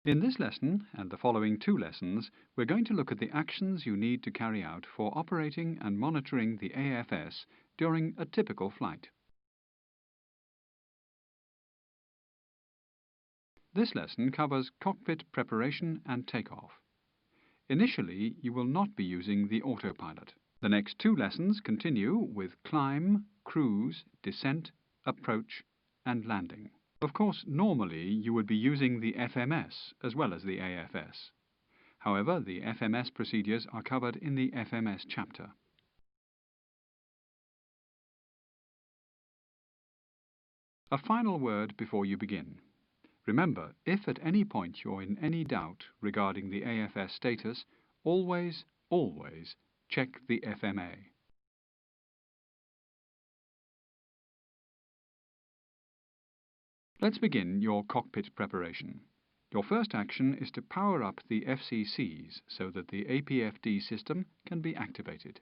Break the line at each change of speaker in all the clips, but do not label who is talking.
In this lesson and the following two lessons, we're going to look at the actions you need to carry out for operating and monitoring the AFS during a typical flight. This lesson covers cockpit preparation and takeoff. Initially, you will not be using the autopilot. The next two lessons continue with climb, cruise, descent, approach, and landing. Of course, normally you would be using the FMS as well as the AFS. However, the FMS procedures are covered in the FMS chapter. A final word before you begin. Remember, if at any point you're in any doubt regarding the AFS status, always check the FMA. Let's begin your cockpit preparation. Your first action is to power up the FCCs so that the APFD system can be activated.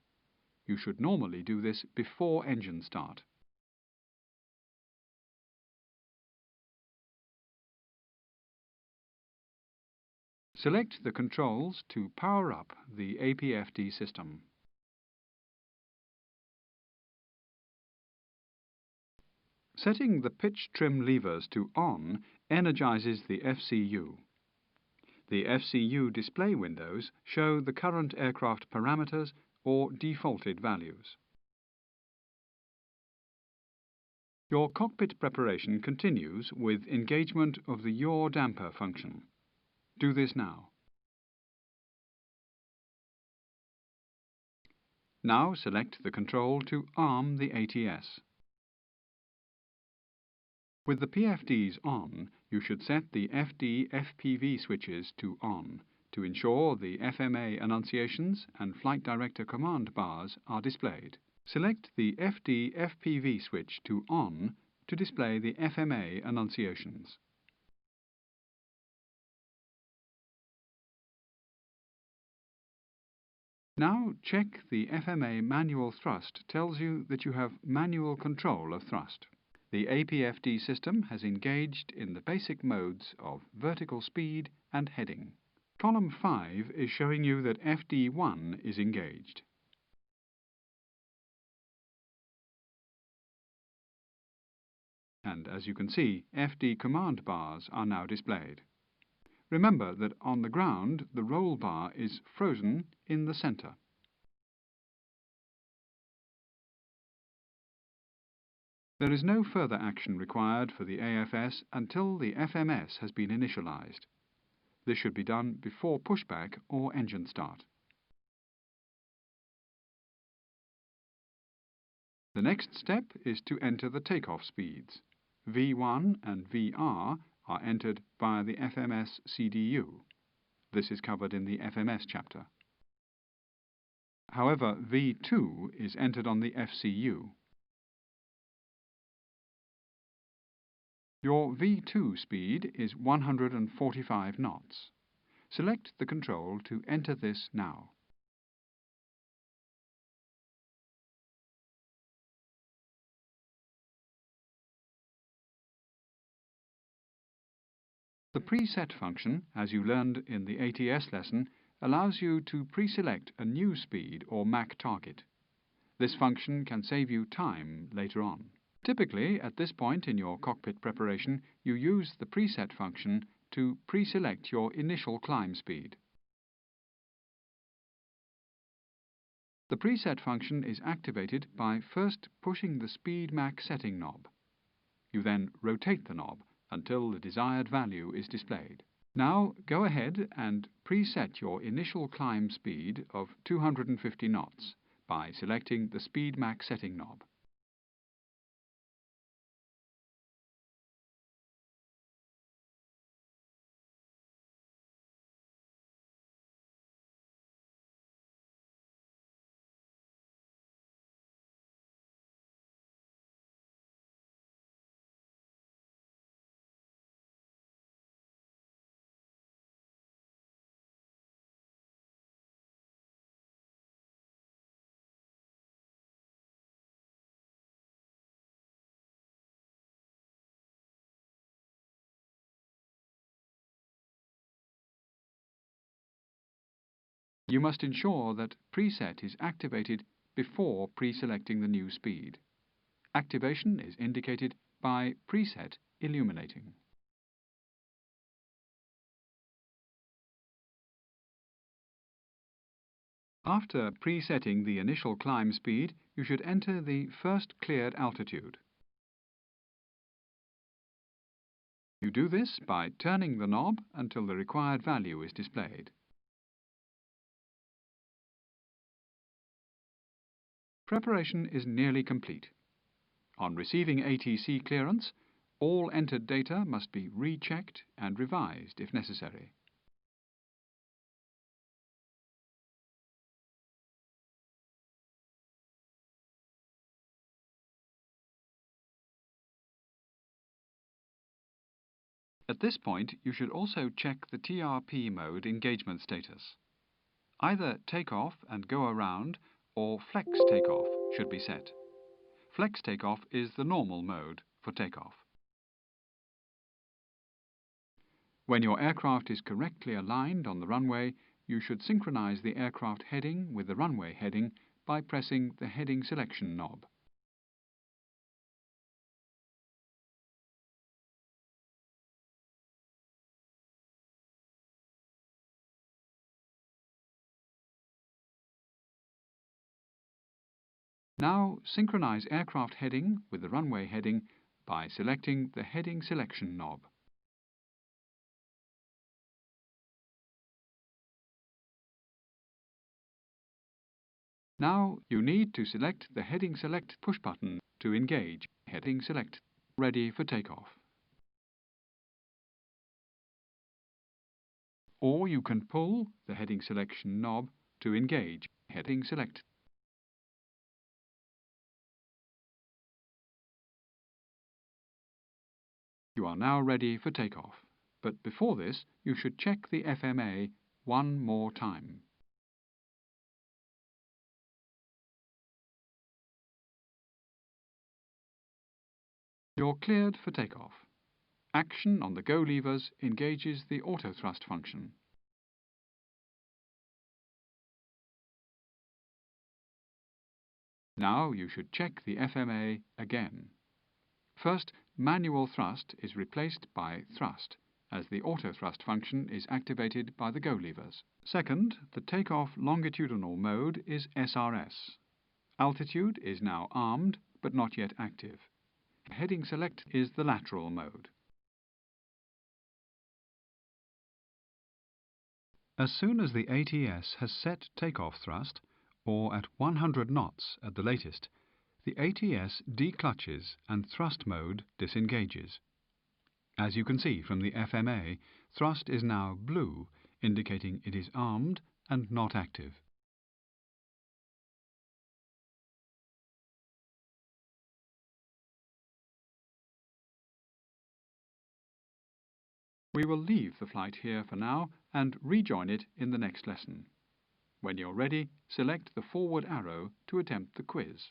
You should normally do this before engine start. Select the controls to power up the APFD system. Setting the pitch trim levers to on energizes the FCU. The FCU display windows show the current aircraft parameters or defaulted values. Your cockpit preparation continues with engagement of the yaw damper function. Do this now. Now select the control to arm the ATS. With the PFDs on, you should set the FD-FPV switches to on to ensure the FMA annunciations and Flight Director command bars are displayed. Select the FD-FPV switch to on to display the FMA annunciations. Now check the FMA manual thrust tells you that you have manual control of thrust. The APFD system has engaged in the basic modes of vertical speed and heading. Column 5 is showing you that FD1 is engaged. And as you can see, FD command bars are now displayed. Remember that on the ground the roll bar is frozen in the center. There is no further action required for the AFS until the FMS has been initialized. This should be done before pushback or engine start. The next step is to enter the takeoff speeds. V1 and VR are entered via the FMS CDU. This is covered in the FMS chapter. However, V2 is entered on the FCU. Your V2 speed is 145 knots. Select the control to enter this now. The preset function, as you learned in the ATS lesson, allows you to pre-select a new speed or Mach target. This function can save you time later on. Typically, at this point in your cockpit preparation, you use the preset function to pre-select your initial climb speed. The preset function is activated by first pushing the speed Mach setting knob. You then rotate the knob until the desired value is displayed. Now go ahead and preset your initial climb speed of 250 knots by selecting the speed Mach setting knob. You must ensure that preset is activated before pre-selecting the new speed. Activation is indicated by preset illuminating. After presetting the initial climb speed, you should enter the first cleared altitude. You do this by turning the knob until the required value is displayed. Preparation is nearly complete. On receiving ATC clearance, all entered data must be rechecked and revised if necessary. At this point, you should also check the TRP mode engagement status. Either takeoff and go around or flex takeoff should be set. Flex takeoff is the normal mode for takeoff. When your aircraft is correctly aligned on the runway, you should synchronize the aircraft heading with the runway heading by pressing the heading selection knob. Now synchronize aircraft heading with the runway heading by selecting the heading selection knob. Now you need to select the heading select push button to engage heading select, ready for takeoff. Or you can pull the heading selection knob to engage heading select. You are now ready for takeoff, but before this you should check the FMA one more time. You're cleared for takeoff. Action on the go levers engages the auto thrust function. Now you should check the FMA again. First, manual thrust is replaced by thrust, as the auto thrust function is activated by the go levers. Second, the takeoff longitudinal mode is SRS. Altitude is now armed, but not yet active. Heading select is the lateral mode. As soon as the ATS has set takeoff thrust, or at 100 knots at the latest, the ATS declutches and thrust mode disengages. As you can see from the FMA, thrust is now blue, indicating it is armed and not active. We will leave the flight here for now and rejoin it in the next lesson. When you're ready, select the forward arrow to attempt the quiz.